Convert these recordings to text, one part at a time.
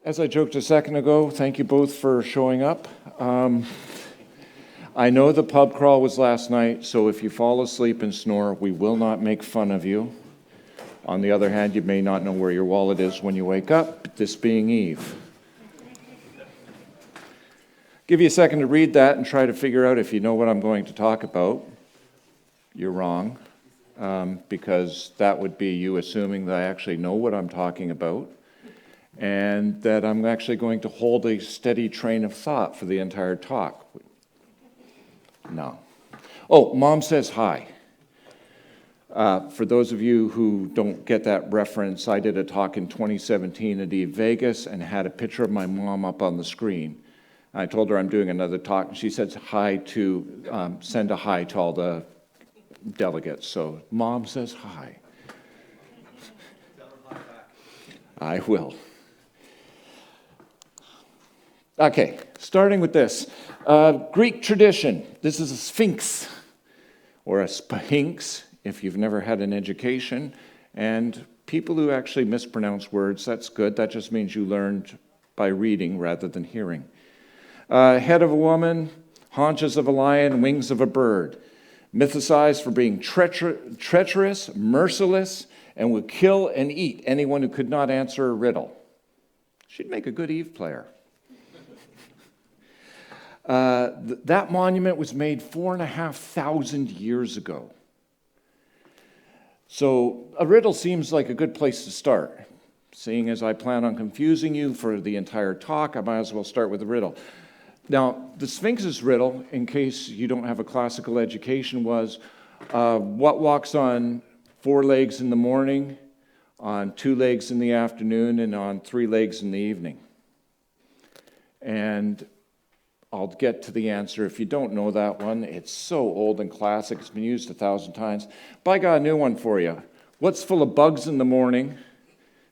As I joked a second ago, thank you both for showing up. I know the pub crawl was last night, so if you fall asleep and snore, we will not make fun of you. On the other hand, you may not know where your wallet is when you wake up, this being Eve. Give you a second to read that and try to figure out if you know what I'm going to talk about. You're wrong, because that would be you assuming that I actually know what I'm talking about, and that I'm actually going to hold a steady train of thought for the entire talk. No. Oh, Mom says hi. For those of you who don't get that reference, I did a talk in 2017 at Vegas and had a picture of my mom up on the screen. I told her I'm doing another talk, and she said send a hi to all the delegates. So Mom says hi. I will. Okay, starting with this. Greek tradition. This is a sphinx, or a sphinx, if you've never had an education. And people who actually mispronounce words, that's good. That just means you learned by reading rather than hearing. Head of a woman, haunches of a lion, wings of a bird. Mythicized for being treacherous, merciless, and would kill and eat anyone who could not answer a riddle. She'd make a good Eve player. That monument was made 4,500 years ago. So a riddle seems like a good place to start. Seeing as I plan on confusing you for the entire talk, I might as well start with a riddle. Now, the Sphinx's riddle, in case you don't have a classical education, was what walks on 4 legs in the morning, on 2 legs in the afternoon, and on 3 legs in the evening. And I'll get to the answer. If you don't know that one, it's so old and classic. It's been used 1,000 times. But I got a new one for you. What's full of bugs in the morning,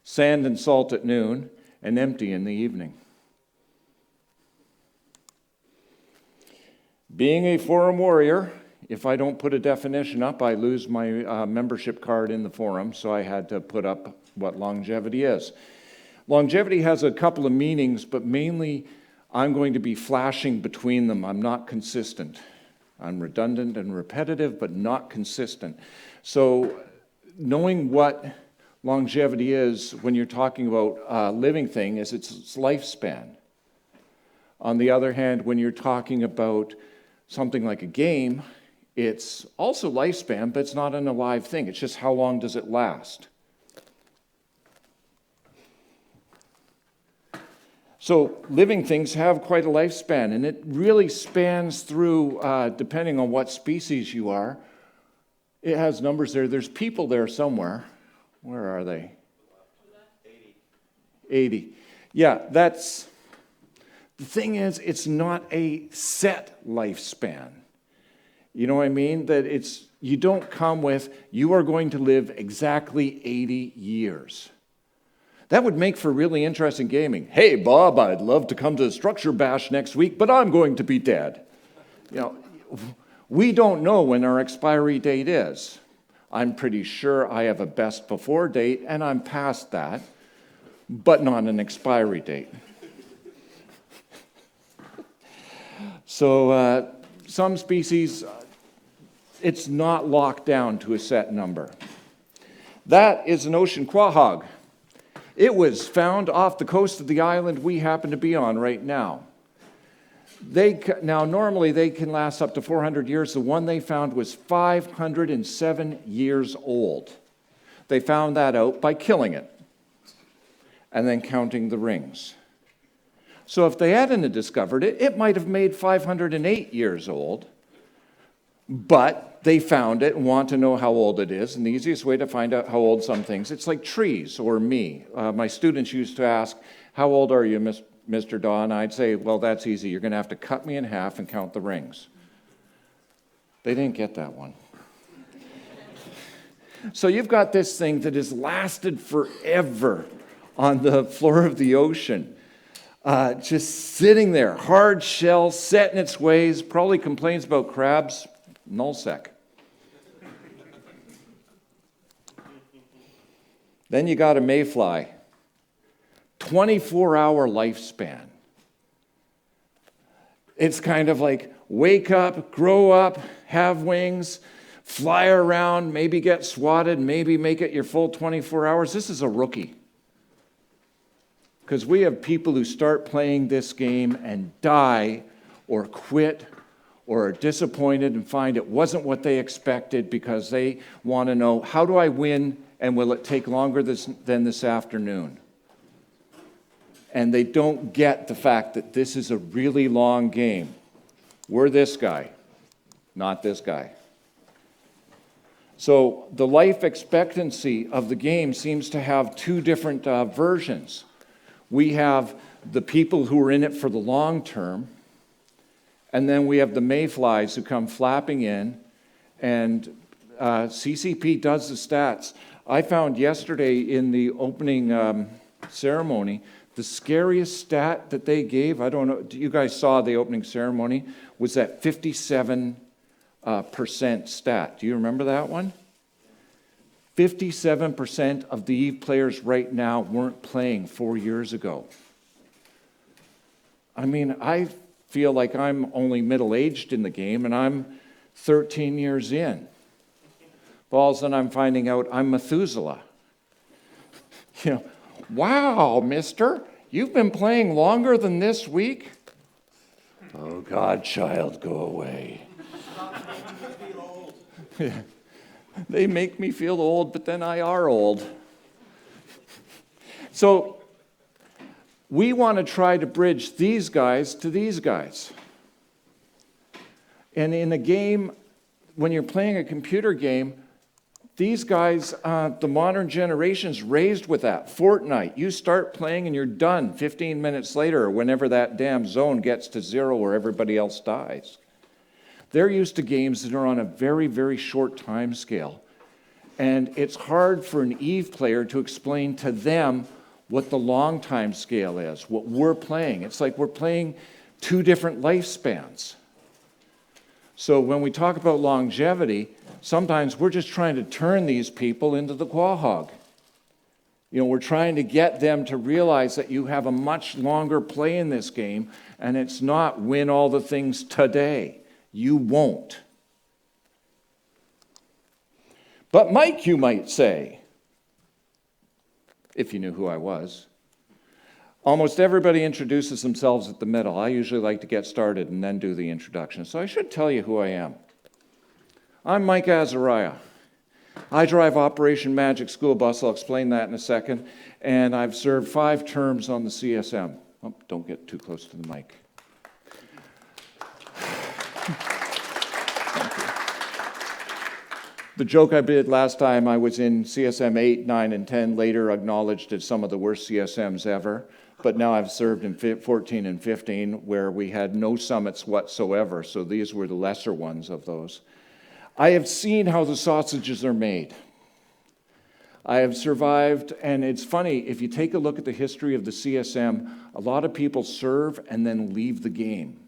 sand and salt at noon, and empty in the evening? Being a forum warrior, if I don't put a definition up, I lose my membership card in the forum, so I had to put up what longevity is. Longevity has a couple of meanings, but mainly I'm going to be flashing between them. I'm not consistent. I'm redundant and repetitive, but not consistent. So knowing what longevity is when you're talking about a living thing is its lifespan. On the other hand, when you're talking about something like a game, it's also lifespan, but it's not an alive thing. It's just how long does it last. So living things have quite a lifespan, and it really spans through, depending on what species you are. It has numbers there. There's people there somewhere. Where are they? 80. Yeah, that's... The thing is, it's not a set lifespan. You know what I mean? That you don't come with, you are going to live exactly 80 years. That would make for really interesting gaming. Hey, Bob, I'd love to come to the Structure Bash next week, but I'm going to be dead. You know, we don't know when our expiry date is. I'm pretty sure I have a best before date, and I'm past that, but not an expiry date. So some species, it's not locked down to a set number. That is an ocean quahog. It was found off the coast of the island we happen to be on right now. Now, normally they can last up to 400 years. The one they found was 507 years old. They found that out by killing it and then counting the rings. So if they hadn't discovered it, it might have made 508 years old, but they found it and want to know how old it is, and the easiest way to find out how old some things, it's like trees or me. My students used to ask, how old are you, Mr. Don? I'd say, well, that's easy. You're going to have to cut me in half and count the rings. They didn't get that one. So you've got this thing that has lasted forever on the floor of the ocean. Just sitting there, hard shell, set in its ways, probably complains about crabs, nullsec. Then you got a mayfly. 24-hour lifespan. It's kind of like wake up, grow up, have wings, fly around, maybe get swatted, maybe make it your full 24 hours. This is a rookie. Because we have people who start playing this game and die or quit or are disappointed and find it wasn't what they expected because they want to know, how do I win and will it take longer than this afternoon? And they don't get the fact that this is a really long game. We're this guy, not this guy. So the life expectancy of the game seems to have two different versions. We have the people who are in it for the long term, and then we have the mayflies who come flapping in, and CCP does the stats. I found yesterday in the opening ceremony, the scariest stat that they gave, I don't know, you guys saw the opening ceremony, was that 57% stat. Do you remember that one? 57% of the EVE players right now weren't playing 4 years ago. I mean, I feel like I'm only middle-aged in the game, and I'm 13 years in. All of a sudden, I'm finding out I'm Methuselah. You know, wow, mister, you've been playing longer than this week? Oh, Godchild, go away. Yeah. They make me feel old, but then I are old. So we want to try to bridge these guys to these guys. And in a game, when you're playing a computer game, these guys, the modern generation's raised with that. Fortnite, you start playing and you're done 15 minutes later, or whenever that damn zone gets to zero where everybody else dies. They're used to games that are on a very, very short time scale. And it's hard for an EVE player to explain to them what the long time scale is, what we're playing. It's like we're playing two different lifespans. So when we talk about longevity, sometimes we're just trying to turn these people into the quahog. You know, we're trying to get them to realize that you have a much longer play in this game, and it's not win all the things today. You won't. But Mike, you might say, if you knew who I was. Almost everybody introduces themselves at the middle. I usually like to get started and then do the introduction. So I should tell you who I am. I'm Mike Azariah. I drive Operation Magic School Bus. I'll explain that in a second. And I've served 5 terms on the CSM. Oh, don't get too close to the mic. The joke I did last time, I was in CSM 8, 9, and 10, later acknowledged as some of the worst CSMs ever. But now I've served in 14 and 15, where we had no summits whatsoever. So these were the lesser ones of those. I have seen how the sausages are made. I have survived, and it's funny, if you take a look at the history of the CSM, a lot of people serve and then leave the game,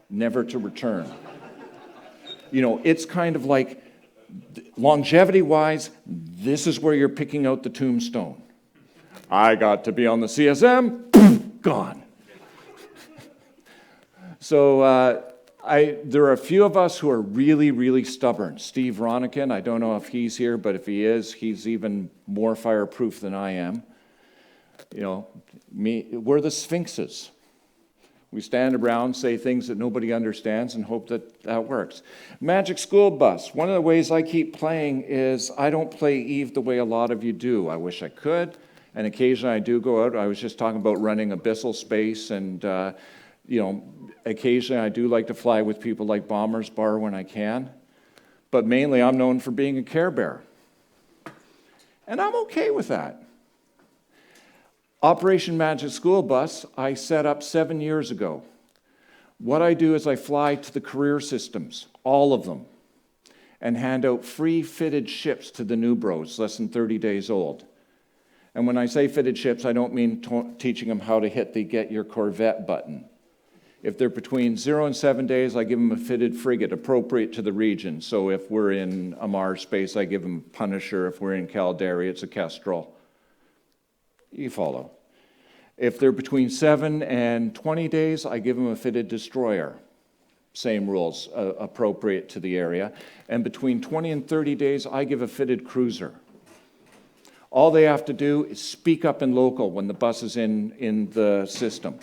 never to return. You know, it's kind of like, longevity-wise, this is where you're picking out the tombstone. I got to be on the CSM, gone. So there are a few of us who are really, really stubborn. Steve Ronikin, I don't know if he's here, but if he is, he's even more fireproof than I am. You know, we're the sphinxes. We stand around, say things that nobody understands, and hope that that works. Magic School Bus. One of the ways I keep playing is I don't play EVE the way a lot of you do. I wish I could, and occasionally I do go out. I was just talking about running Abyssal Space, and you know, occasionally I do like to fly with people like Bombers Bar when I can. But mainly I'm known for being a Care Bear. And I'm okay with that. Operation Magic School Bus, I set up 7 years ago. What I do is I fly to the career systems, all of them, and hand out free fitted ships to the new bros, less than 30 days old. And when I say fitted ships, I don't mean teaching them how to hit the Get Your Corvette button. If they're between 0 and 7 days, I give them a fitted frigate appropriate to the region. So if we're in a Mars space, I give them a Punisher. If we're in Caldari, it's a Kestrel. You follow. If they're between 7 and 20 days, I give them a fitted destroyer. Same rules, appropriate to the area. And between 20 and 30 days, I give a fitted cruiser. All they have to do is speak up in local when the bus is in the system.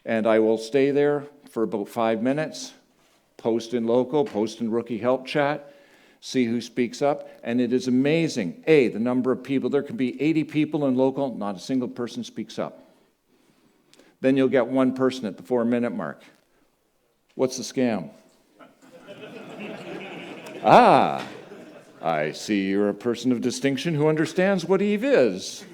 And I will stay there for about 5 minutes, post in local, post in rookie help chat, see who speaks up. And it is amazing, the number of people. There can be 80 people in local, not a single person speaks up. Then you'll get one person at the 4-minute mark. What's the scam? I see you're a person of distinction who understands what Eve is.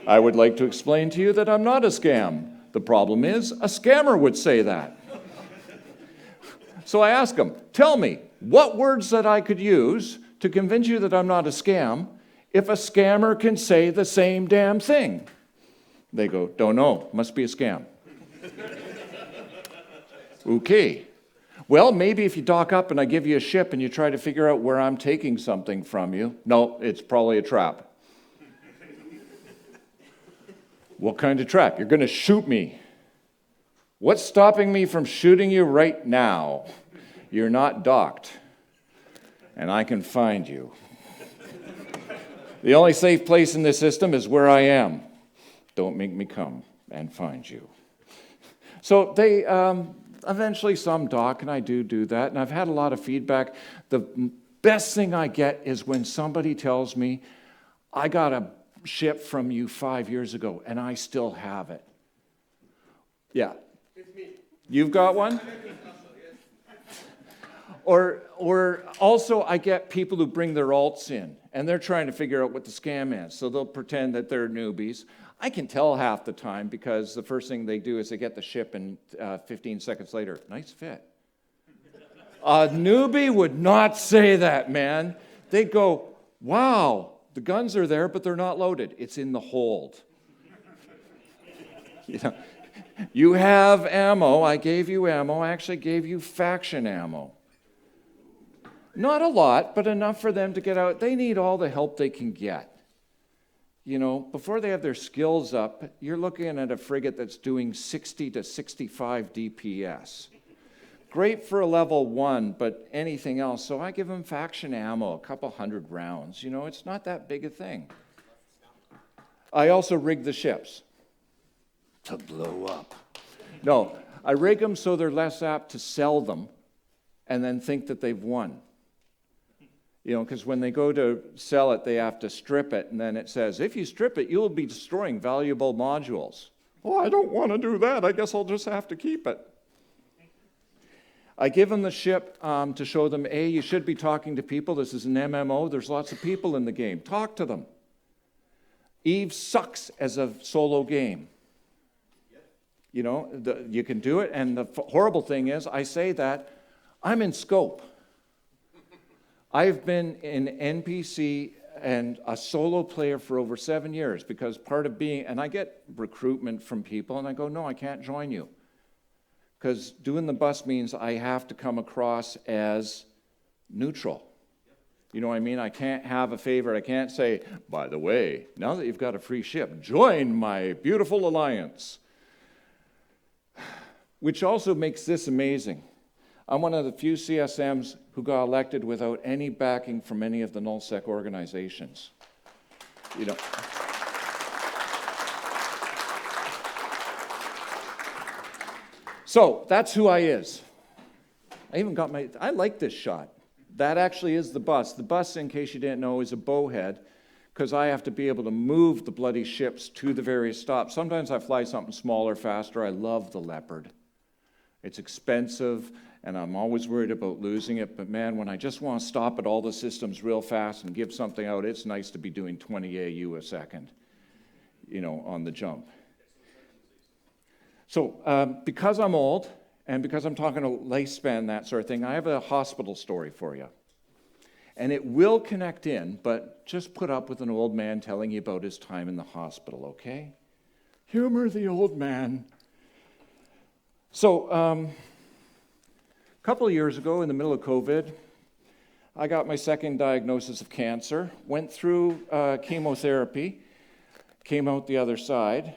I would like to explain to you that I'm not a scam. The problem is, a scammer would say that. So I ask them, tell me, what words that I could use to convince you that I'm not a scam if a scammer can say the same damn thing? They go, don't know, must be a scam. Okay. Well, maybe if you dock up and I give you a ship and you try to figure out where I'm taking something from you, no, it's probably a trap. What kind of trap? You're going to shoot me. What's stopping me from shooting you right now? You're not docked, and I can find you. The only safe place in this system is where I am. Don't make me come and find you. So they eventually some dock, and I do that, and I've had a lot of feedback. The best thing I get is when somebody tells me, I got a ship from you 5 years ago, and I still have it. Yeah. It's me. You've got one? Or also I get people who bring their alts in, and they're trying to figure out what the scam is, so they'll pretend that they're newbies. I can tell half the time because the first thing they do is they get the ship and 15 seconds later, nice fit. A newbie would not say that, man. They'd go, wow, the guns are there, but they're not loaded. It's in the hold. You have ammo. I gave you ammo. I actually gave you faction ammo. Not a lot, but enough for them to get out. They need all the help they can get. Before they have their skills up, you're looking at a frigate that's doing 60 to 65 DPS. Great for a level 1, but anything else. So I give them faction ammo, a couple hundred rounds. It's not that big a thing. I also rig the ships to blow up. No, I rig them so they're less apt to sell them and then think that they've won. Because when they go to sell it, they have to strip it, and then it says, if you strip it, you'll be destroying valuable modules. Oh, I don't want to do that. I guess I'll just have to keep it. I give them the ship to show them, you should be talking to people. This is an MMO. There's lots of people in the game. Talk to them. Eve sucks as a solo game. You can do it, and the horrible thing is, I say that, I'm in scope. I've been an NPC and a solo player for over 7 years because part of and I get recruitment from people, and I go, no, I can't join you. Because doing the bus means I have to come across as neutral. You know what I mean? I can't have a favorite. I can't say, by the way, now that you've got a free ship, join my beautiful alliance. Which also makes this amazing. I'm one of the few CSMs who got elected without any backing from any of the nullsec organizations. So that's who I is. I like this shot. That actually is the bus. The bus, in case you didn't know, is a bowhead because I have to be able to move the bloody ships to the various stops. Sometimes I fly something smaller, faster. I love the Leopard. It's expensive, and I'm always worried about losing it. But man, when I just want to stop at all the systems real fast and give something out, it's nice to be doing 20 AU a second, on the jump. So because I'm old, and because I'm talking a lifespan, that sort of thing, I have a hospital story for you. And it will connect in, but just put up with an old man telling you about his time in the hospital, okay? Humor the old man. So, a couple of years ago, in the middle of COVID, I got my second diagnosis of cancer, went through chemotherapy, came out the other side.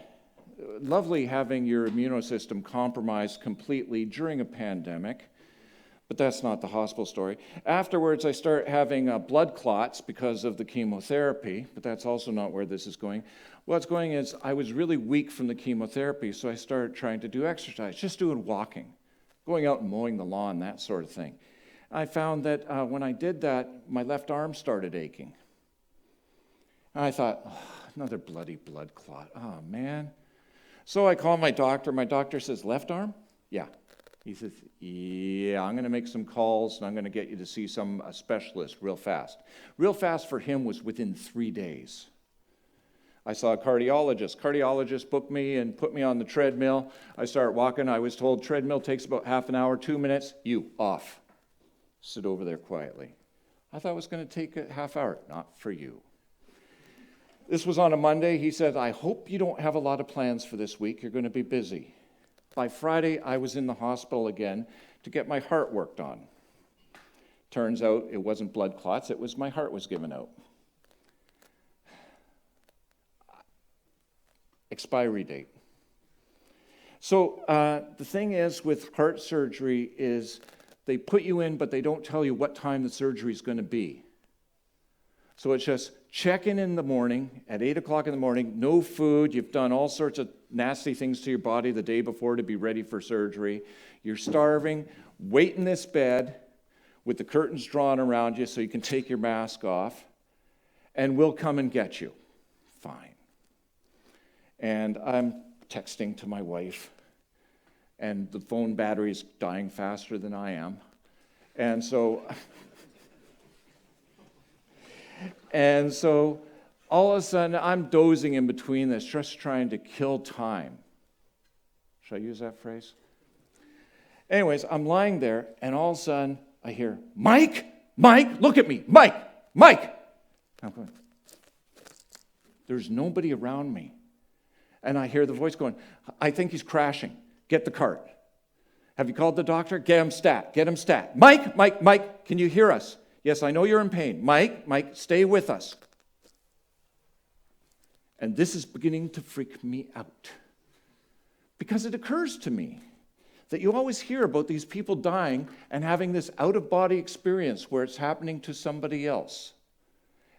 Lovely having your immunosystem compromised completely during a pandemic, but that's not the hospital story. Afterwards, I start having blood clots because of the chemotherapy, but that's also not where this is going. What's going is I was really weak from the chemotherapy, so I started trying to do exercise, just doing walking, going out and mowing the lawn, that sort of thing. I found that when I did that, my left arm started aching. I thought, oh, another bloody blood clot. Oh, man. So I call my doctor. My doctor says, left arm? Yeah. He says, yeah, I'm going to make some calls, and I'm going to get you to see some specialist real fast. Real fast for him was within 3 days. I saw a cardiologist. Cardiologist booked me and put me on the treadmill. I started walking. I was told treadmill takes about half an hour, 2 minutes. You, off. Sit over there quietly. I thought it was going to take a half hour. Not for you. This was on a Monday. He said, I hope you don't have a lot of plans for this week. You're going to be busy. By Friday, I was in the hospital again to get my heart worked on. Turns out it wasn't blood clots. It was my heart was giving out. Expiry date. So the thing is with heart surgery is they put you in, but they don't tell you what time the surgery is going to be. So it's just check in the morning at 8 o'clock in the morning, no food, you've done all sorts of nasty things to your body the day before to be ready for surgery. You're starving, wait in this bed with the curtains drawn around you so you can take your mask off, and we'll come and get you. Fine. And I'm texting to my wife, and the phone battery is dying faster than I am. And so all of a sudden, I'm dozing in between this, just trying to kill time. Should I use that phrase? Anyways, I'm lying there, and all of a sudden, I hear, Mike, look at me, Mike. I'm going, there's nobody around me. And I hear the voice going, I think he's crashing. Get the cart. Have you called the doctor? Get him stat. Mike, can you hear us? Yes, I know you're in pain. Mike, stay with us. And this is beginning to freak me out. Because it occurs to me that you always hear about these people dying and having this out-of-body experience where it's happening to somebody else.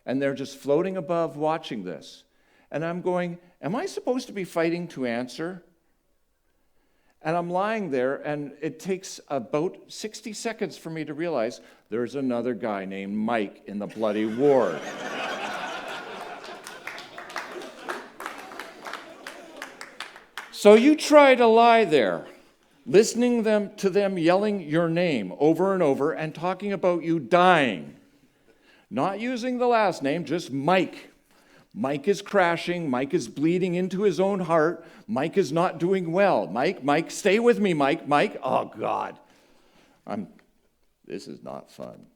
And they're just floating above watching this. And I'm going, am I supposed to be fighting to answer? And I'm lying there, and it takes about 60 seconds for me to realize there's another guy named Mike in the bloody ward. So you try to lie there, listening to them yelling your name over and over and talking about you dying. Not using the last name, just Mike. Mike is crashing. Mike is bleeding into his own heart. Mike is not doing well. Mike, stay with me, Mike. Oh, God. This is not fun.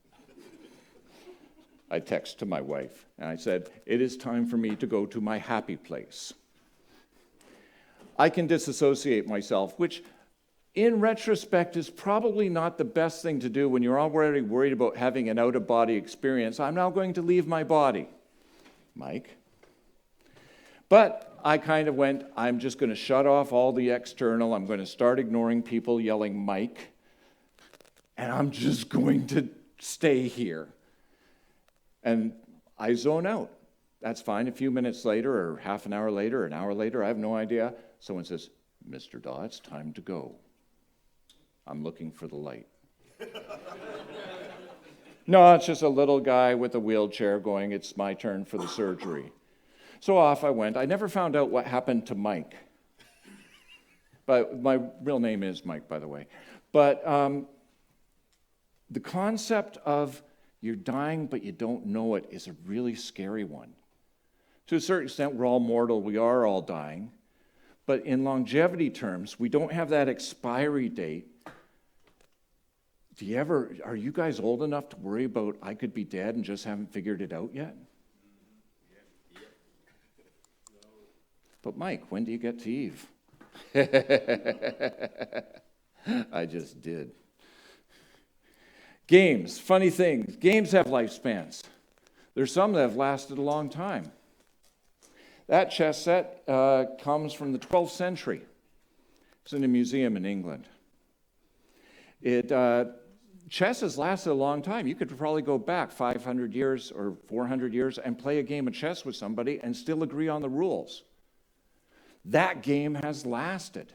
I text to my wife, and I said, it is time for me to go to my happy place. I can disassociate myself, which in retrospect is probably not the best thing to do when you're already worried about having an out-of-body experience. I'm now going to leave my body. Mike. But I kind of went, I'm just going to shut off all the external. I'm going to start ignoring people yelling Mike. And I'm just going to stay here. And I zone out. That's fine. A few minutes later or half an hour later, an hour later, I have no idea. Someone says, Mr. Daw, it's time to go. I'm looking for the light. No, it's just a little guy with a wheelchair going, it's my turn for the surgery. So off I went. I never found out what happened to Mike. But my real name is Mike, by the way. But the concept of you're dying but you don't know it is a really scary one. To a certain extent, we're all mortal. We are all dying. But in longevity terms, we don't have that expiry date. Are you guys old enough to worry about I could be dead and just haven't figured it out yet? But Mike, when do you get to Eve? I just did. Games, funny things. Games have lifespans. There's some that have lasted a long time. That chess set comes from the 12th century. It's in a museum in England. Chess has lasted a long time. You could probably go back 500 years or 400 years and play a game of chess with somebody and still agree on the rules. That game has lasted.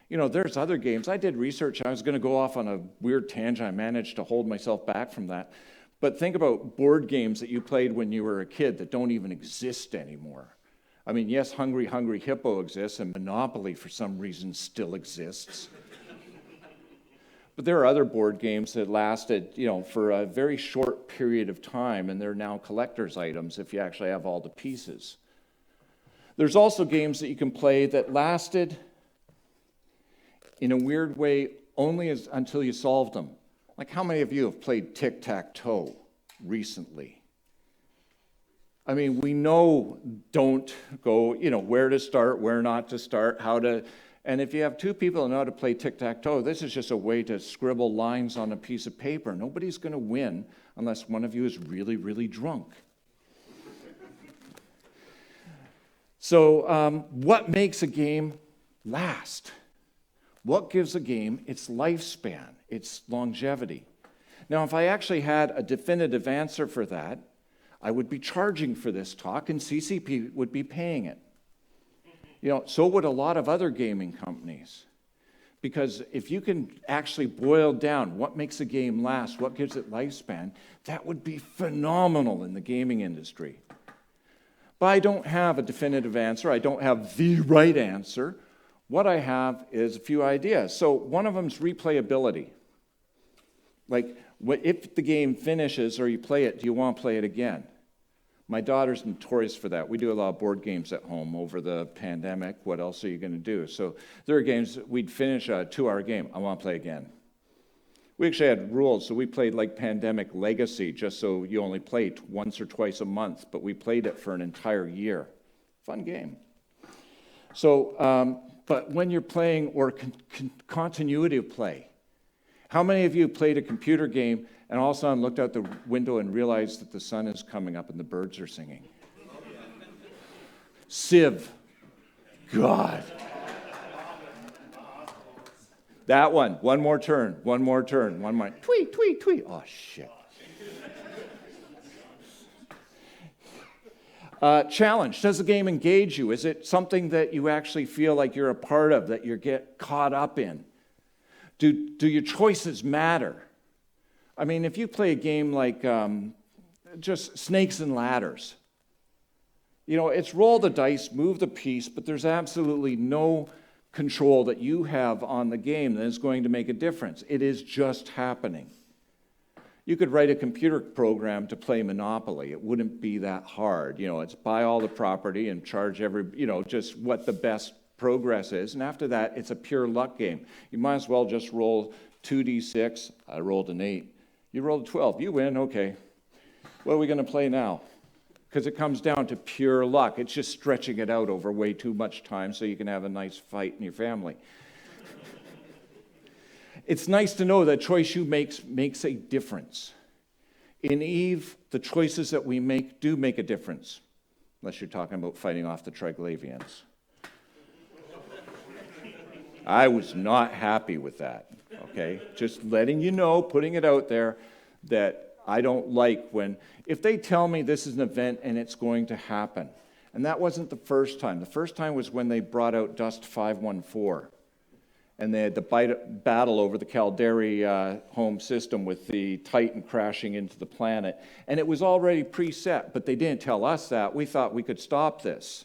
You know, there's other games. I did research. I was going to go off on a weird tangent. I managed to hold myself back from that. But think about board games that you played when you were a kid that don't even exist anymore. I mean, yes, Hungry Hungry Hippo exists, and Monopoly, for some reason, still exists. But there are other board games that lasted, you know, for a very short period of time, and they're now collector's items if you actually have all the pieces. There's also games that you can play that lasted in a weird way only until you solved them. Like, how many of you have played tic-tac-toe recently? I mean, we know don't go, you know, where to start, where not to start, how to, and if you have two people who know how to play tic-tac-toe, this is just a way to scribble lines on a piece of paper. Nobody's going to win unless one of you is really, really drunk. So what makes a game last? What gives a game its lifespan, its longevity? Now, if I actually had a definitive answer for that, I would be charging for this talk, and CCP would be paying it. You know, so would a lot of other gaming companies. Because if you can actually boil down what makes a game last, what gives it lifespan, that would be phenomenal in the gaming industry. But I don't have a definitive answer. I don't have the right answer. What I have is a few ideas. So one of them is replayability. Like, if the game finishes or you play it, do you want to play it again? My daughter's notorious for that. We do a lot of board games at home over the pandemic. What else are you going to do? So there are games, we'd finish a 2-hour game. I want to play again. We actually had rules, so we played like Pandemic Legacy, just so you only play once or twice a month, but we played it for an entire year. Fun game. So, but when you're playing, or continuity of play, how many of you played a computer game and all of a sudden looked out the window and realized that the sun is coming up and the birds are singing? Civ. God. That one. One more turn. One more turn. One more. Tweet, tweet, tweet. Oh, shit. Challenge. Does the game engage you? Is it something that you actually feel like you're a part of, that you get caught up in? Do your choices matter? I mean, if you play a game like just Snakes and Ladders, you know, it's roll the dice, move the piece, but there's absolutely no control that you have on the game that is going to make a difference. It is just happening. You could write a computer program to play Monopoly. It wouldn't be that hard. You know, it's buy all the property and charge just what the best progress is. And after that, it's a pure luck game. You might as well just roll 2d6. I rolled an 8. You rolled a 12. You win. Okay. What are we going to play now? Because it comes down to pure luck. It's just stretching it out over way too much time so you can have a nice fight in your family. It's nice to know that choice you make makes a difference. In Eve, the choices that we make do make a difference, unless you're talking about fighting off the Triglavians. I was not happy with that, okay? Just letting you know, putting it out there, that I don't like if they tell me this is an event and it's going to happen. And that wasn't the first time. The first time was when they brought out Dust 514. And they had the battle over the Caldari home system with the Titan crashing into the planet. And it was already preset, but they didn't tell us that. We thought we could stop this.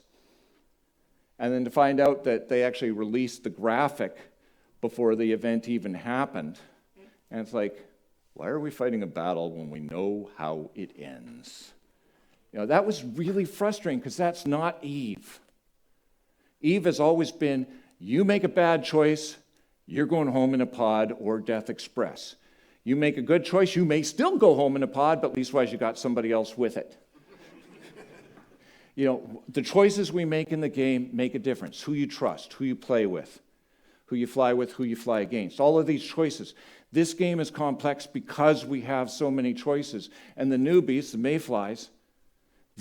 And then to find out that they actually released the graphic before the event even happened. And it's like, why are we fighting a battle when we know how it ends? You know, that was really frustrating because that's not Eve. Eve has always been, you make a bad choice, you're going home in a pod or Death Express. You make a good choice, you may still go home in a pod, but leastwise you got somebody else with it. You know, the choices we make in the game make a difference. Who you trust, who you play with, who you fly with, who you fly against. All of these choices. This game is complex because we have so many choices. And the newbies, the mayflies,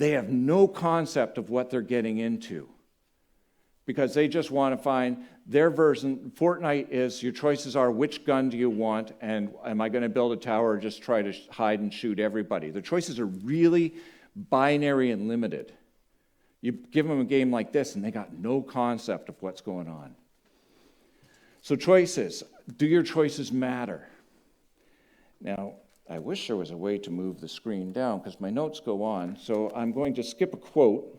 They have no concept of what they're getting into because they just want to find their version. Fortnite is your choices are which gun do you want, and am I going to build a tower or just try to hide and shoot everybody? The choices are really binary and limited. You give them a game like this, and they got no concept of what's going on. So choices. Do your choices matter? Now, I wish there was a way to move the screen down because my notes go on. So I'm going to skip a quote.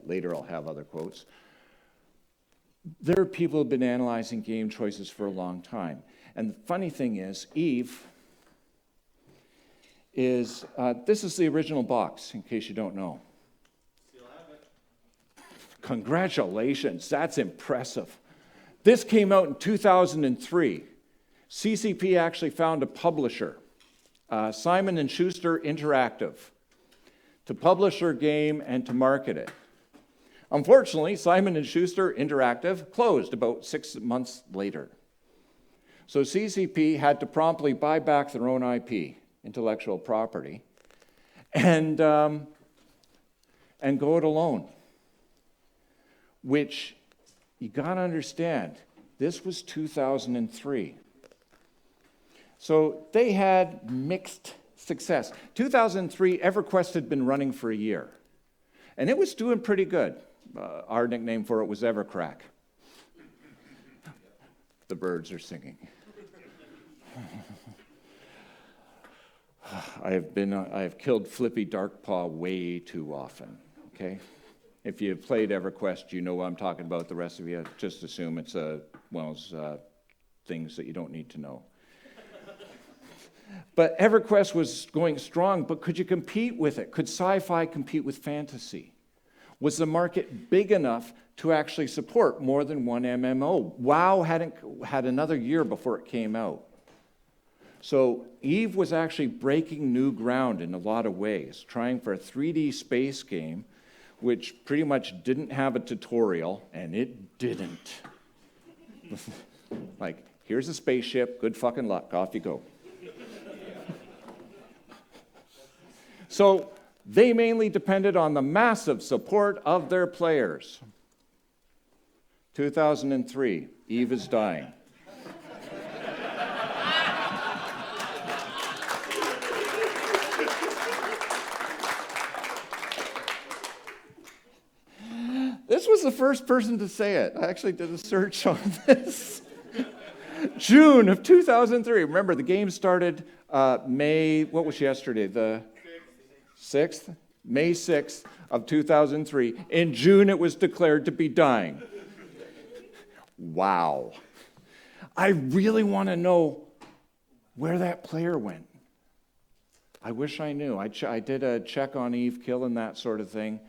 Later I'll have other quotes. There are people who have been analyzing game choices for a long time. And the funny thing is, Eve is, this is the original box, in case you don't know. Still have it. Congratulations, that's impressive. This came out in 2003. CCP actually found a publisher, Simon & Schuster Interactive, to publish their game and to market it. Unfortunately, Simon & Schuster Interactive closed about 6 months later. So CCP had to promptly buy back their own IP, intellectual property, and go it alone, which you got to understand, this was 2003. So they had mixed success. 2003, EverQuest had been running for a year, and it was doing pretty good. Our nickname for it was Evercrack. The birds are singing. I have killed Flippy Darkpaw way too often, okay? If you've played EverQuest, you know what I'm talking about. The rest of you, just assume it's one of those things that you don't need to know. But EverQuest was going strong, but could you compete with it? Could sci-fi compete with fantasy? Was the market big enough to actually support more than one MMO? WoW had another year before it came out. So Eve was actually breaking new ground in a lot of ways, trying for a 3D space game, which pretty much didn't have a tutorial, and it didn't. Like, here's a spaceship, good fucking luck, off you go. So they mainly depended on the massive support of their players. 2003, Eve is dying. This was the first person to say it. I actually did a search on this. June of 2003. Remember, the game started May, what was yesterday? The 6th? May 6th of 2003. In June, it was declared to be dying. Wow. I really want to know where that player went. I wish I knew. I did a check on Eve Kill and that sort of thing.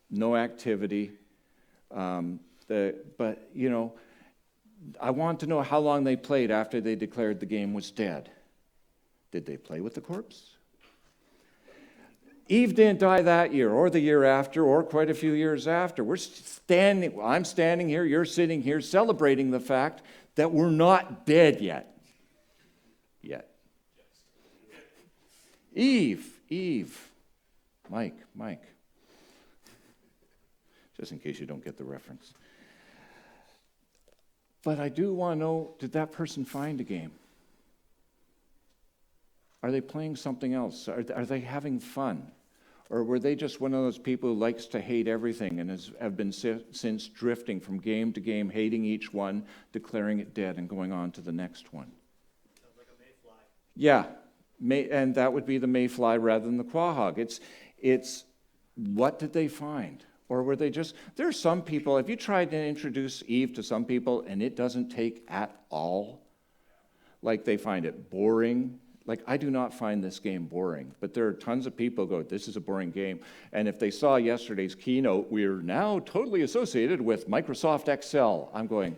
No activity. But, you know, I want to know how long they played after they declared the game was dead. Did they play with the corpse? Eve didn't die that year, or the year after, or quite a few years after. I'm standing here, you're sitting here, celebrating the fact that we're not dead yet. Eve. Mike. Just in case you don't get the reference. But I do want to know, did that person find a game? Are they playing something else? Are they having fun? Or were they just one of those people who likes to hate everything and have been since drifting from game to game, hating each one, declaring it dead, and going on to the next one? Sounds like a mayfly. Yeah, and that would be the mayfly rather than the quahog. It's what did they find? Or were they just, there are some people, if you tried to introduce Eve to some people and it doesn't take at all, like they find it boring. Like, I do not find this game boring, but there are tons of people who go, this is a boring game. And if they saw yesterday's keynote, we're now totally associated with Microsoft Excel. I'm going,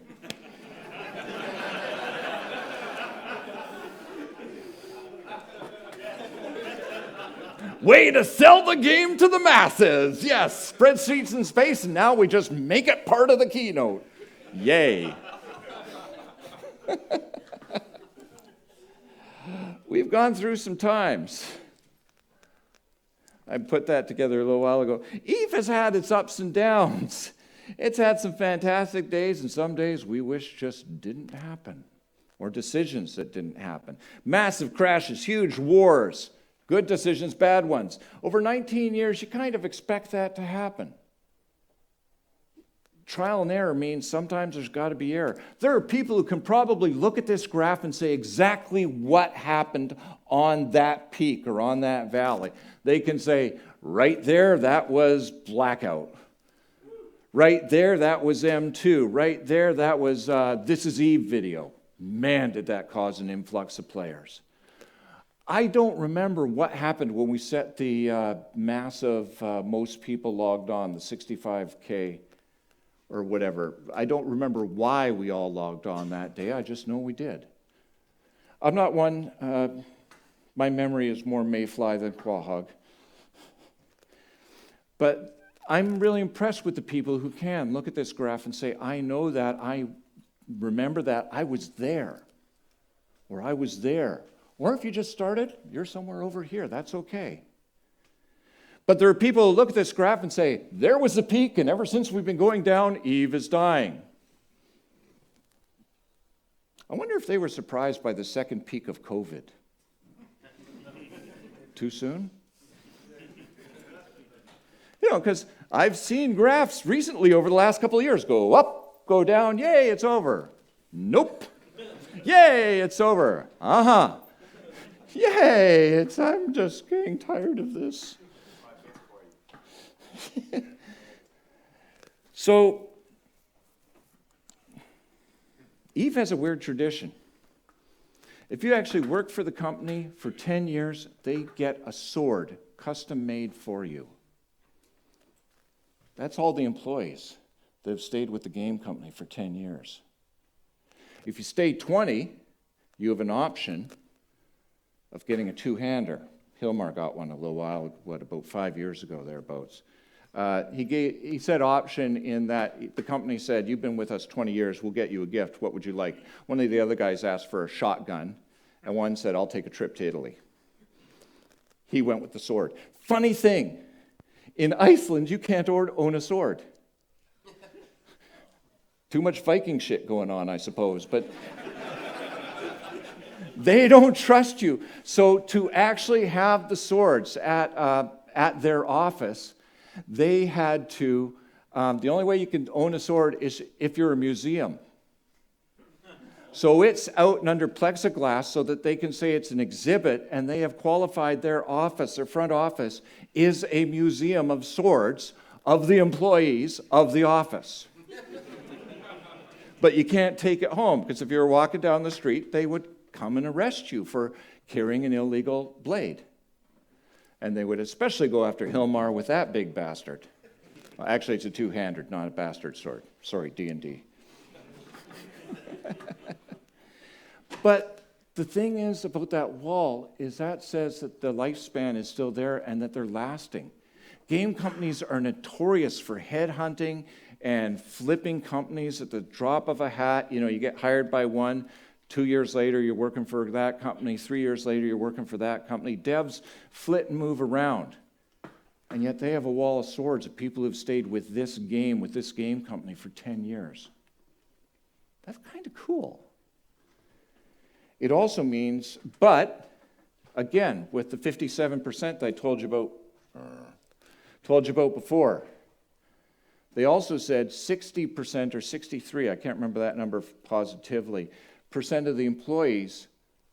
way to sell the game to the masses. Yes, spreadsheets in space, and now we just make it part of the keynote. Yay. We've gone through some times. I put that together a little while ago. Eve has had its ups and downs. It's had some fantastic days, and some days we wish just didn't happen, or decisions that didn't happen. Massive crashes, huge wars, good decisions, bad ones. Over 19 years, you kind of expect that to happen. Trial and error means sometimes there's got to be error. There are people who can probably look at this graph and say exactly what happened on that peak or on that valley. They can say, right there, that was blackout. Right there, that was M2. Right there, that was This Is Eve video. Man, did that cause an influx of players. I don't remember what happened when we set the massive, most people logged on, the 65K or whatever. I don't remember why we all logged on that day. I just know we did. I'm not one, my memory is more mayfly than quahog. But I'm really impressed with the people who can look at this graph and say, I know that, I remember that, I was there, or I was there. Or if you just started, you're somewhere over here, that's okay. But there are people who look at this graph and say, there was the peak, and ever since we've been going down, Eve is dying. I wonder if they were surprised by the second peak of COVID. Too soon? You know, because I've seen graphs recently over the last couple of years go up, go down, yay, it's over. Nope. Yay, it's over. Uh-huh. Yay, I'm just getting tired of this. So, Eve has a weird tradition. If you actually work for the company for 10 years, they get a sword custom made for you. That's all the employees that have stayed with the game company for 10 years. If you stay 20, you have an option of getting a two-hander. Hilmar got one a little while, about 5 years ago, thereabouts. He said option in that the company said, you've been with us 20 years, we'll get you a gift. What would you like? One of the other guys asked for a shotgun, and one said, I'll take a trip to Italy. He went with the sword. Funny thing, in Iceland, you can't own a sword. Too much Viking shit going on, I suppose, but they don't trust you. So to actually have the swords at their office, they had to, the only way you can own a sword is if you're a museum. So it's out and under plexiglass so that they can say it's an exhibit, and they have qualified their office, their front office, is a museum of swords of the employees of the office. But you can't take it home, because if you were walking down the street, they would come and arrest you for carrying an illegal blade. And they would especially go after Hilmar with that big bastard. Well, actually, it's a two-handed, not a bastard sword. Sorry, D&D. But the thing is about that wall is that says that the lifespan is still there and that they're lasting. Game companies are notorious for headhunting and flipping companies at the drop of a hat. You know, you get hired by one, 2 years later you're working for that company, 3 years later you're working for that company. Devs flit and move around. And yet they have a wall of swords of people who've stayed with this game company for 10 years. That's kind of cool. It also means, but, again, with the 57% that I told you about before, they also said 60% or 63, I can't remember that number positively, percent of the employees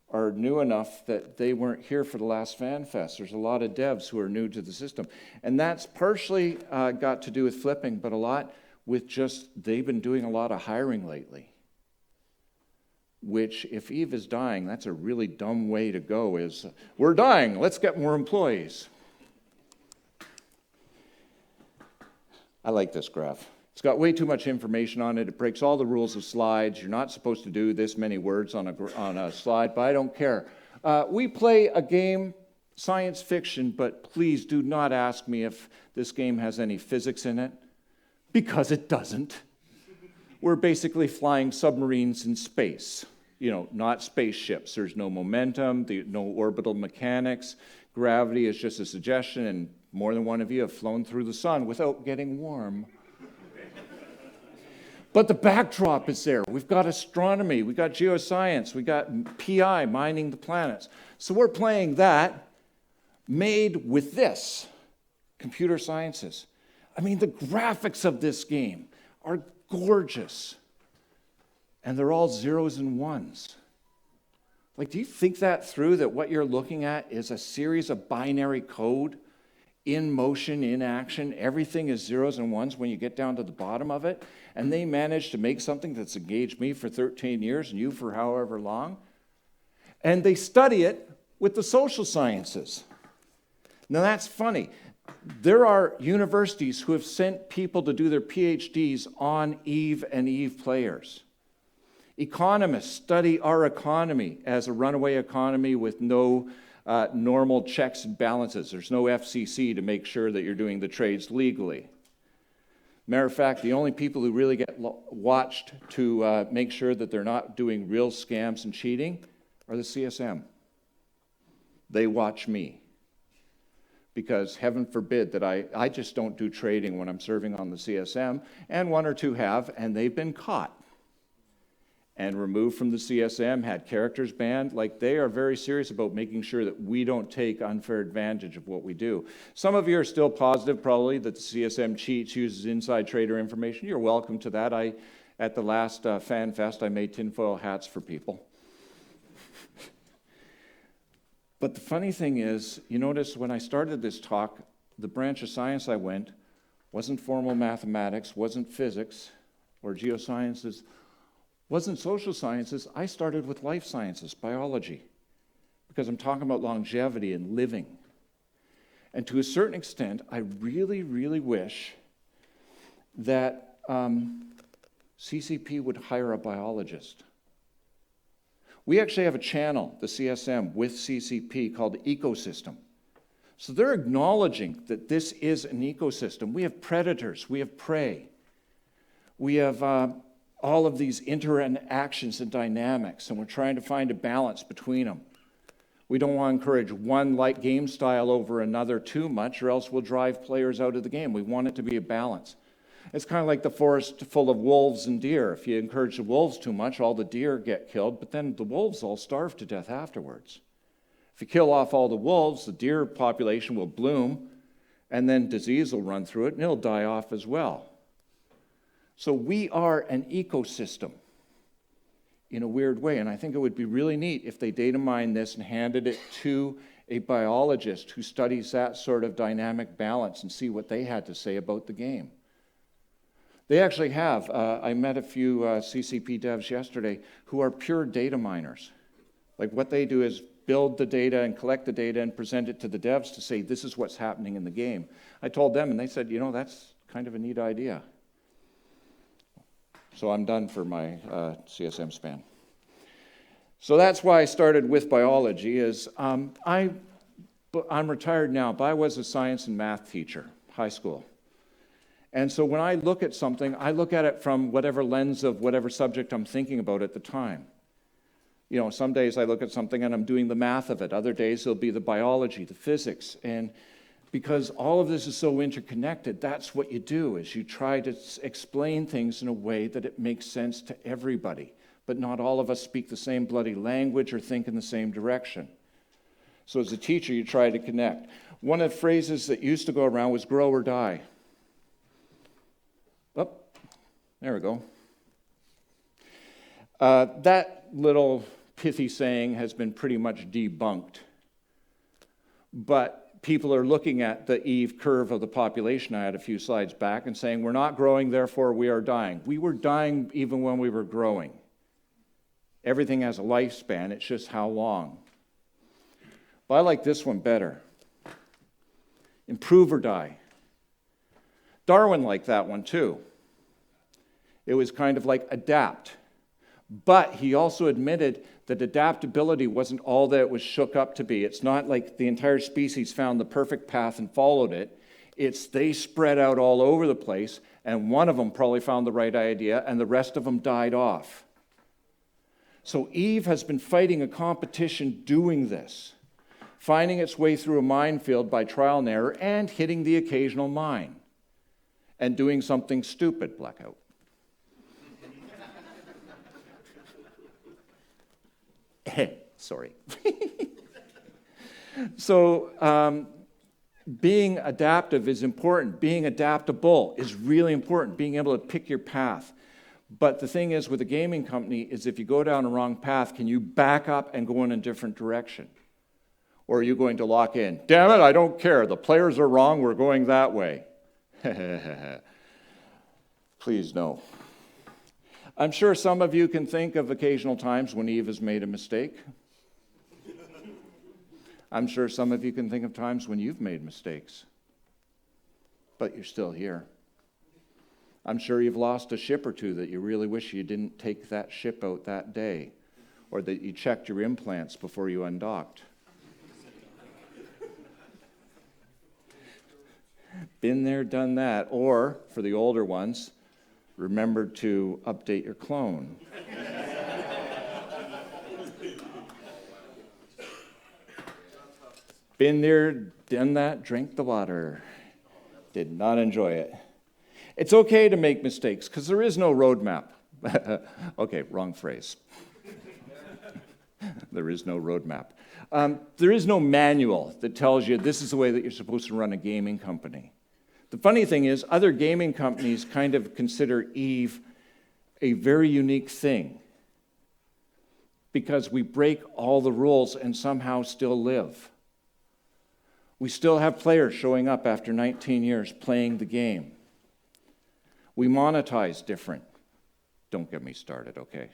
are new enough that they weren't here for the last Fanfest. There's a lot of devs who are new to the system. And that's partially got to do with flipping, but a lot with just they've been doing a lot of hiring lately. Which, if Eve is dying, that's a really dumb way to go, is, we're dying, let's get more employees. I like this graph. It's got way too much information on it. It breaks all the rules of slides. You're not supposed to do this many words on a slide, but I don't care. We play a game, science fiction, but please do not ask me if this game has any physics in it, because it doesn't. We're basically flying submarines in space, not spaceships. There's no momentum, no orbital mechanics. Gravity is just a suggestion, and More than one of you have flown through the sun without getting warm. But the backdrop is there. We've got astronomy, we've got geoscience, we've got PI, mining the planets. So we're playing that made with this, computer sciences. I mean, the graphics of this game are gorgeous. And they're all zeros and ones. Like, do you think that through, that what you're looking at is a series of binary code in motion, in action? Everything is zeros and ones when you get down to the bottom of it. And they managed to make something that's engaged me for 13 years and you for however long. And they study it with the social sciences. Now, that's funny. There are universities who have sent people to do their PhDs on Eve and Eve players. Economists study our economy as a runaway economy with no normal checks and balances. There's no FCC to make sure that you're doing the trades legally. Matter of fact, the only people who really get watched to make sure that they're not doing real scams and cheating are the CSM. They watch me. Because heaven forbid that I just don't do trading when I'm serving on the CSM, and one or two have, and they've been caught and removed from the CSM, had characters banned. Like, they are very serious about making sure that we don't take unfair advantage of what we do. Some of you are still positive, probably, that the CSM cheats, uses inside trader information. You're welcome to that. At the last Fanfest, I made tinfoil hats for people. But the funny thing is, you notice when I started this talk, the branch of science I went wasn't formal mathematics, wasn't physics or geosciences, wasn't social sciences. I started with life sciences, biology, because I'm talking about longevity and living. And to a certain extent, I really, really wish that CCP would hire a biologist. We actually have a channel, the CSM, with CCP called Ecosystem. So they're acknowledging that this is an ecosystem. We have predators, we have prey. We have all of these interactions and dynamics, and we're trying to find a balance between them. We don't want to encourage one like game style over another too much, or else we'll drive players out of the game. We want it to be a balance. It's kind of like the forest full of wolves and deer. If you encourage the wolves too much, all the deer get killed, but then the wolves all starve to death afterwards. If you kill off all the wolves, the deer population will bloom, and then disease will run through it, and it'll die off as well. So we are an ecosystem in a weird way, and I think it would be really neat if they data mined this and handed it to a biologist who studies that sort of dynamic balance and see what they had to say about the game. They actually have. I met a few CCP devs yesterday who are pure data miners. Like, what they do is build the data and collect the data and present it to the devs to say, this is what's happening in the game. I told them, and they said, that's kind of a neat idea. So I'm done for my CSM span. So that's why I started with biology. I'm retired now, but I was a science and math teacher, high school. And so when I look at something, I look at it from whatever lens of whatever subject I'm thinking about at the time. Some days I look at something and I'm doing the math of it. Other days it'll be the biology, the physics. And because all of this is so interconnected, that's what you do, is you try to explain things in a way that it makes sense to everybody. But not all of us speak the same bloody language or think in the same direction. So as a teacher, you try to connect. One of the phrases that used to go around was grow or die. Oh, there we go. That little pithy saying has been pretty much debunked. But people are looking at the Eve curve of the population I had a few slides back and saying, we're not growing, therefore we are dying. We were dying even when we were growing. Everything has a lifespan, it's just how long. But I like this one better. Improve or die. Darwin liked that one too. It was kind of like adapt. But he also admitted that adaptability wasn't all that it was shook up to be. It's not like the entire species found the perfect path and followed it. It's they spread out all over the place, and one of them probably found the right idea, and the rest of them died off. So Eve has been fighting a competition doing this finding its way through a minefield by trial and error and hitting the occasional mine, and doing something stupid, blackout. Sorry. So being adaptive is important. Being adaptable is really important, being able to pick your path. But the thing is with a gaming company is if you go down a wrong path, can you back up and go in a different direction? Or are you going to lock in? Damn it, I don't care. The players are wrong. We're going that way. Please no. I'm sure some of you can think of occasional times when Eve has made a mistake. I'm sure some of you can think of times when you've made mistakes, but you're still here. I'm sure you've lost a ship or two that you really wish you didn't take that ship out that day, or that you checked your implants before you undocked. Been there, done that. Or, for the older ones, remember to update your clone. Been there, done that, drank the water. Did not enjoy it. It's okay to make mistakes because there is no roadmap. Okay, wrong phrase. There is no roadmap. There is no manual that tells you this is the way that you're supposed to run a gaming company. The funny thing is, other gaming companies kind of consider Eve a very unique thing because we break all the rules and somehow still live. We still have players showing up after 19 years playing the game. We monetize different. Don't get me started, okay?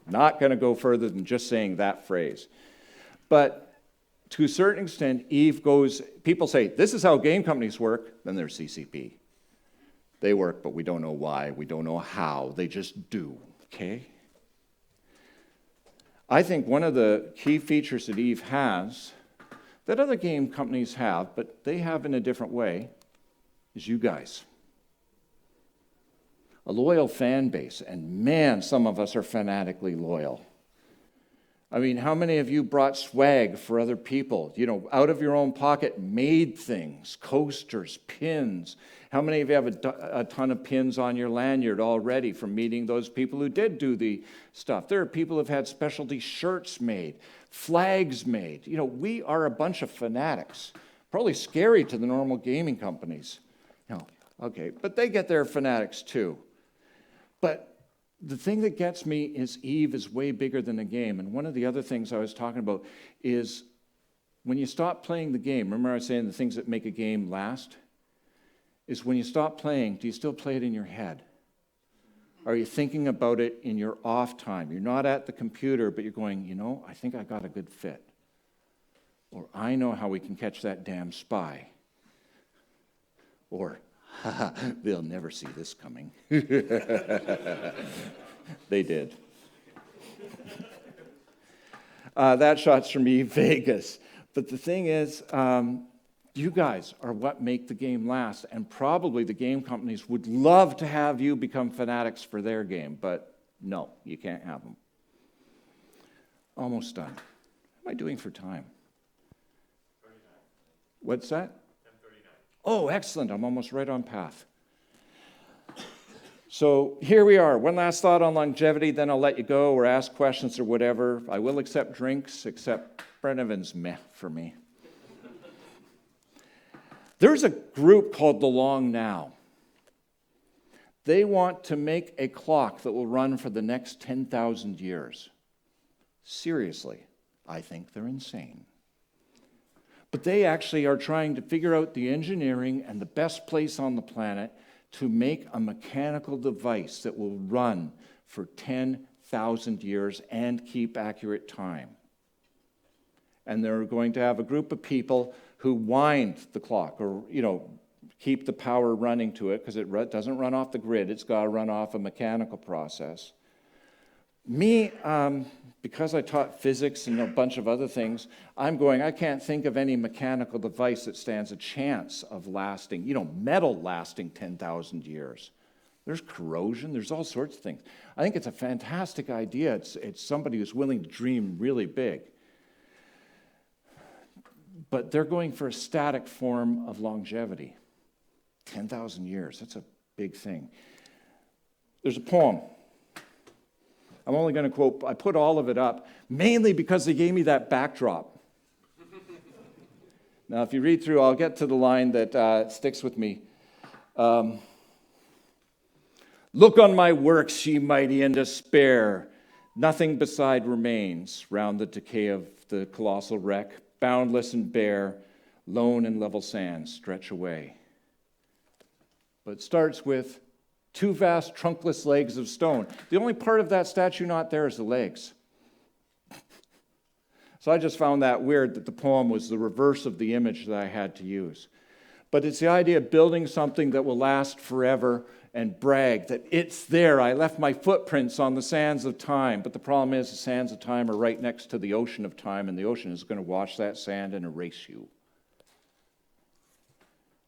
Not going to go further than just saying that phrase. But to a certain extent, Eve goes, people say, this is how game companies work, then there's CCP. They work, but we don't know why, we don't know how, they just do, okay? I think one of the key features that Eve has, that other game companies have, but they have in a different way, is you guys. A loyal fan base, and man, some of us are fanatically loyal. I mean, how many of you brought swag for other people? You know, out of your own pocket, made things, coasters, pins. How many of you have a ton of pins on your lanyard already from meeting those people who did do the stuff? There are people who have had specialty shirts made, flags made. You know, we are a bunch of fanatics. Probably scary to the normal gaming companies. No, okay, but they get their fanatics too. But the thing that gets me is Eve is way bigger than a game. And one of the other things I was talking about is when you stop playing the game, remember I was saying the things that make a game last? Is when you stop playing, do you still play it in your head? Are you thinking about it in your off time? You're not at the computer, but you're going, you know, I think I got a good fit. Or I know how we can catch that damn spy. Or, haha, they'll never see this coming. They did. That shot's from me, Vegas. But the thing is, you guys are what make the game last, and probably the game companies would love to have you become fanatics for their game, but no, you can't have them. Almost done. What am I doing for time? 39. What's that? 10:39. Oh, excellent. I'm almost right on path. So here we are. One last thought on longevity, then I'll let you go or ask questions or whatever. I will accept drinks, except Brenovan's meh for me. There's a group called The Long Now. They want to make a clock that will run for the next 10,000 years. Seriously, I think they're insane. But they actually are trying to figure out the engineering and the best place on the planet to make a mechanical device that will run for 10,000 years and keep accurate time. And they're going to have a group of people who wind the clock or, keep the power running to it because it doesn't run off the grid. It's got to run off a mechanical process. Me, because I taught physics and a bunch of other things, I can't think of any mechanical device that stands a chance of lasting, metal lasting 10,000 years. There's corrosion, there's all sorts of things. I think it's a fantastic idea. It's somebody who's willing to dream really big. But they're going for a static form of longevity. 10,000 years, that's a big thing. There's a poem. I'm only going to quote, I put all of it up, mainly because they gave me that backdrop. Now, if you read through, I'll get to the line that sticks with me. Look on my works, ye mighty, in despair. Nothing beside remains round the decay of the colossal wreck. Boundless and bare, lone and level sands stretch away. But it starts with two vast trunkless legs of stone. The only part of that statue not there is the legs. So I just found that weird that the poem was the reverse of the image that I had to use. But it's the idea of building something that will last forever and brag that it's there. I left my footprints on the sands of time. But the problem is the sands of time are right next to the ocean of time, and the ocean is going to wash that sand and erase you.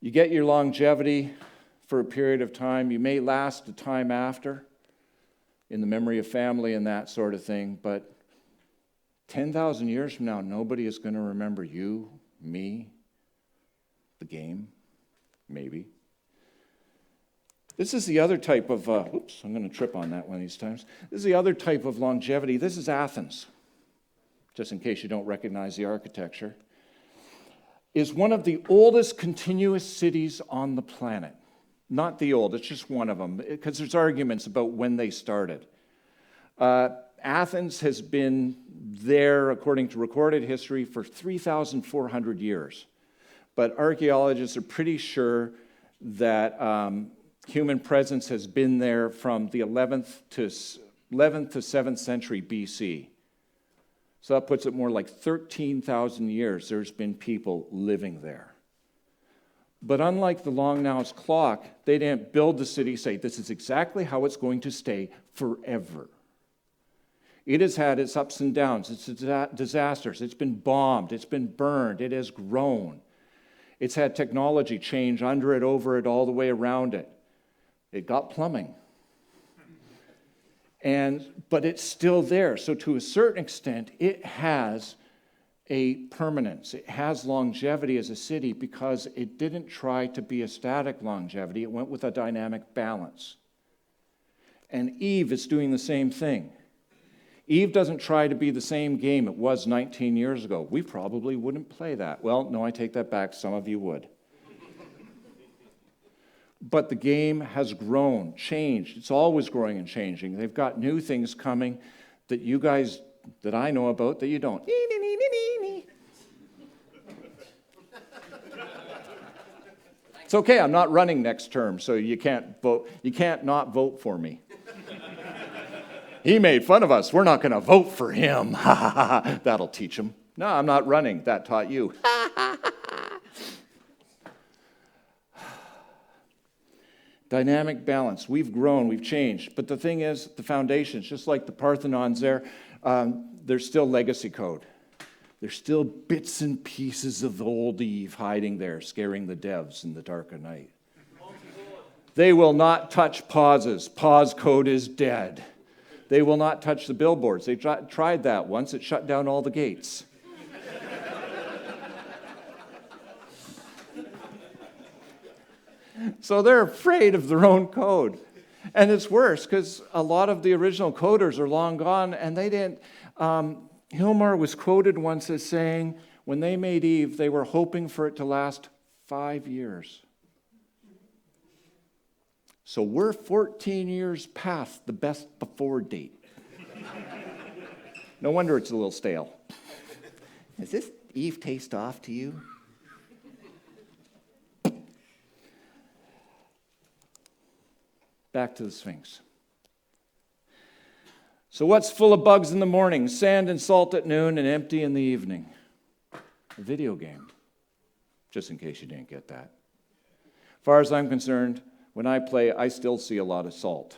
You get your longevity for a period of time. You may last a time after in the memory of family and that sort of thing, but 10,000 years from now, nobody is going to remember you, me, the game, maybe. This is the other type of, oops, I'm going to trip on that one of these times. This is the other type of longevity. This is Athens, just in case you don't recognize the architecture. Is one of the oldest continuous cities on the planet. Not the old, it's just one of them, because there's arguments about when they started. Athens has been there, according to recorded history, for 3,400 years. But archaeologists are pretty sure that human presence has been there from the 11th to 7th century BC. So that puts it more like 13,000 years there's been people living there. But unlike the Long-Now's clock, they didn't build the city, say, this is exactly how it's going to stay forever. It has had its ups and downs, its disasters. It's been bombed, it's been burned, it has grown. It's had technology change under it, over it, all the way around it. It got plumbing. But it's still there. So to a certain extent, it has a permanence. It has longevity as a city because it didn't try to be a static longevity. It went with a dynamic balance. And Eve is doing the same thing. Eve doesn't try to be the same game it was 19 years ago. We probably wouldn't play that. Well, no, I take that back. Some of you would. But the game has grown, changed. It's always growing and changing. They've got new things coming that you guys, that I know about, that you don't. It's okay, I'm not running next term, so you can't vote. You can't not vote for me. He made fun of us. We're not going to vote for him. That'll teach him. No, I'm not running. That taught you. Dynamic balance. We've grown, we've changed. But the thing is, the foundations, just like the Parthenon's there, there's still legacy code. There's still bits and pieces of the old Eve hiding there, scaring the devs in the dark of night. They will not touch pauses. Pause code is dead. They will not touch the billboards. They tried that once. It shut down all the gates. So they're afraid of their own code. And it's worse because a lot of the original coders are long gone, and they didn't. Hilmar was quoted once as saying, when they made Eve, they were hoping for it to last 5 years. So we're 14 years past the best before date. No wonder it's a little stale. Does this Eve taste off to you? Back to the Sphinx. So what's full of bugs in the morning, sand and salt at noon, and empty in the evening? A video game. Just in case you didn't get that. As far as I'm concerned, when I play, I still see a lot of salt.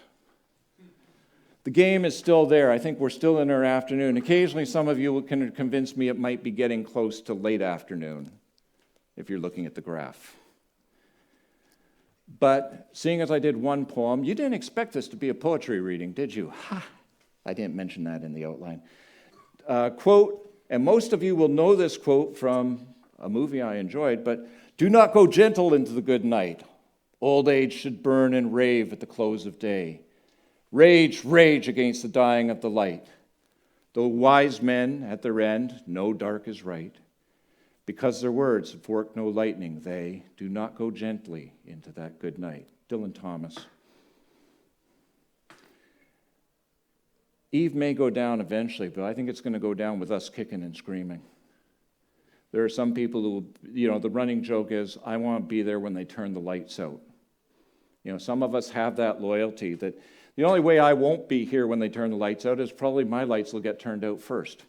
The game is still there. I think we're still in our afternoon. Occasionally, some of you can convince me it might be getting close to late afternoon, if you're looking at the graph. But seeing as I did one poem, you didn't expect this to be a poetry reading, did you? Ha! I didn't mention that in the outline. Quote, and most of you will know this quote from a movie I enjoyed, but do not go gentle into the good night. Old age should burn and rave at the close of day. Rage, rage against the dying of the light. Though wise men at their end know dark is right, because their words have worked no lightning, they do not go gently into that good night. Dylan Thomas. Eve may go down eventually, but I think it's going to go down with us kicking and screaming. There are some people who, the running joke is, I want to be there when they turn the lights out. Some of us have that loyalty that the only way I won't be here when they turn the lights out is probably my lights will get turned out first.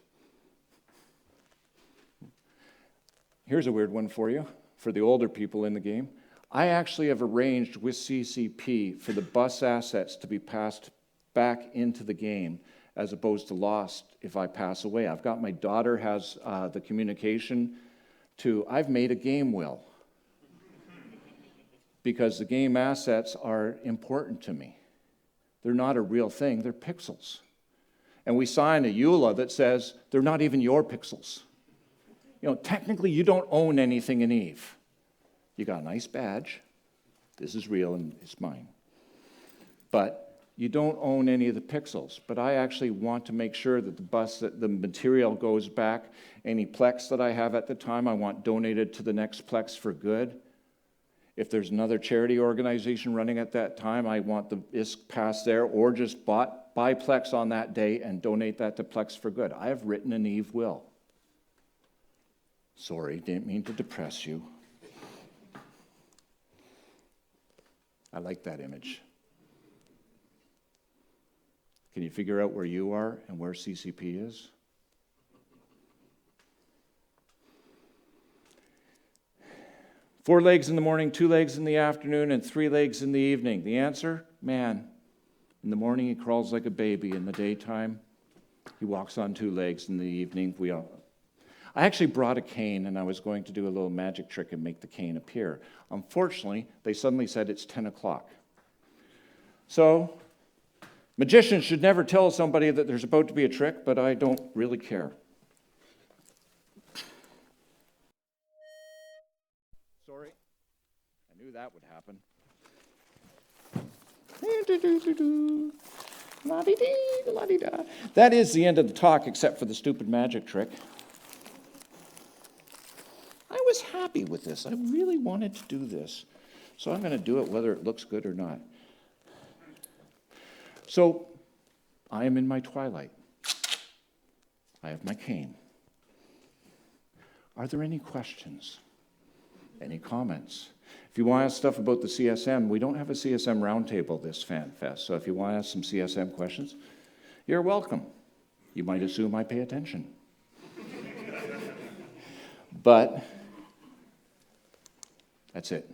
Here's a weird one for you, for the older people in the game. I actually have arranged with CCP for the bus assets to be passed back into the game as opposed to lost if I pass away. I've got my daughter has the communication to, I've made a game will because the game assets are important to me. They're not a real thing, they're pixels. And we sign a EULA that says they're not even your pixels. Technically you don't own anything in Eve. You got a nice badge. This is real and it's mine. But you don't own any of the pixels. But I actually want to make sure that the material goes back. Any Plex that I have at the time, I want donated to the next Plex for good. If there's another charity organization running at that time, I want the ISK passed there, or just buy Plex on that day and donate that to Plex for good. I have written an Eve will. Sorry, didn't mean to depress you. I like that image. Can you figure out where you are and where CCP is? Four legs in the morning, 2 legs in the afternoon, and 3 legs in the evening. The answer? Man. In the morning, he crawls like a baby. In the daytime, he walks on 2 legs. In the evening, I actually brought a cane, and I was going to do a little magic trick and make the cane appear. Unfortunately, they suddenly said it's 10 o'clock. So, magicians should never tell somebody that there's about to be a trick, but I don't really care. Sorry, I knew that would happen. That is the end of the talk, except for the stupid magic trick. I was happy with this. I really wanted to do this. So I'm going to do it whether it looks good or not. So I am in my twilight. I have my cane. Are there any questions? Any comments? If you want to ask stuff about the CSM, we don't have a CSM roundtable this Fanfest. So if you want to ask some CSM questions, you're welcome. You might assume I pay attention. But that's it.